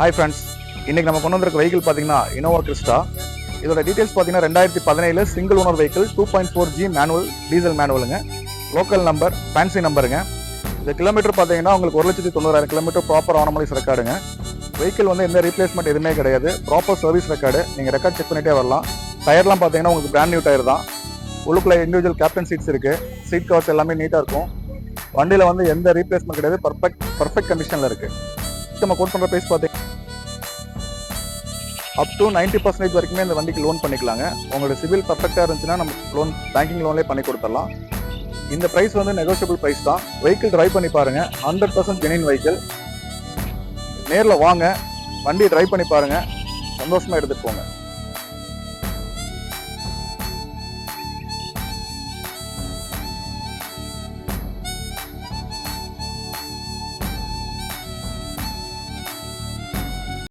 Hi friends, இன்றைக்கி நம்ம கொண்டு வந்திருக்க வெஹிக்கிள் பார்த்தீங்கன்னா இனோவா கிறிஸ்டா. இதோட டீட்டெயில்ஸ் பார்த்தீங்கன்னா 2017 single owner vehicle 2.4G manual diesel மேனுவலுங்க. லோக்கல் நம்பர், ஃபேன்சி நம்பருங்க. இந்த கிலோமீட்டர் பார்த்தீங்கன்னா உங்களுக்கு 1,90,000 கிலோமீட்டர் ப்ராப்பர் ஆனமலைஸ் ரெக்கார்டுங்க. வெஹிக்கிள் வந்து எந்த ரீப்ளேஸ்மெண்ட் எதுவுமே கிடையாது, ப்ராப்பர் சர்வீஸ் ரெக்கார்டு. நீங்கள் ரெக்கார்ட் செக் பண்ணிட்டே வரலாம். டயர்லாம் பார்த்தீங்கன்னா உங்களுக்கு பிராண்ட் நியூ டயர் தான். உள்ளுக்குள்ள இண்டிவிஜுவல் கேப்டன் சீட்ஸ் இருக்குது. சீட் கவர்ஸ் எல்லாமே நீட்டாக இருக்கும். வண்டியில் வந்து எந்த ரீப்ளேஸ்மெண்ட் கிடையாது, பர்ஃபெக்ட் கண்டிஷனில் இருக்குது. நம்ம கோட் பண்ணுற ப்ரைஸ் பார்த்தீங்கன்னா அப் டு 90% வரைக்குமே இந்த வண்டிக்கு லோன் பண்ணிக்கலாங்க. உங்களோட சிவில் பர்ஃபெக்டாக இருந்துச்சுன்னா நம்ம லோன் பேங்கிங் லோன்லேயே பண்ணி கொடுத்துடலாம். இந்த ப்ரைஸ் வந்து நெகோஷியபிள் ப்ரைஸ் தான். வெஹிக்கிள் ட்ரைவ் பண்ணி பாருங்கள், 100% ஜெனின் வெஹிக்கிள். நேரில் வாங்க, வண்டி ட்ரைவ் பண்ணி பாருங்கள், சந்தோஷமாக எடுத்துகிட்டு போங்க.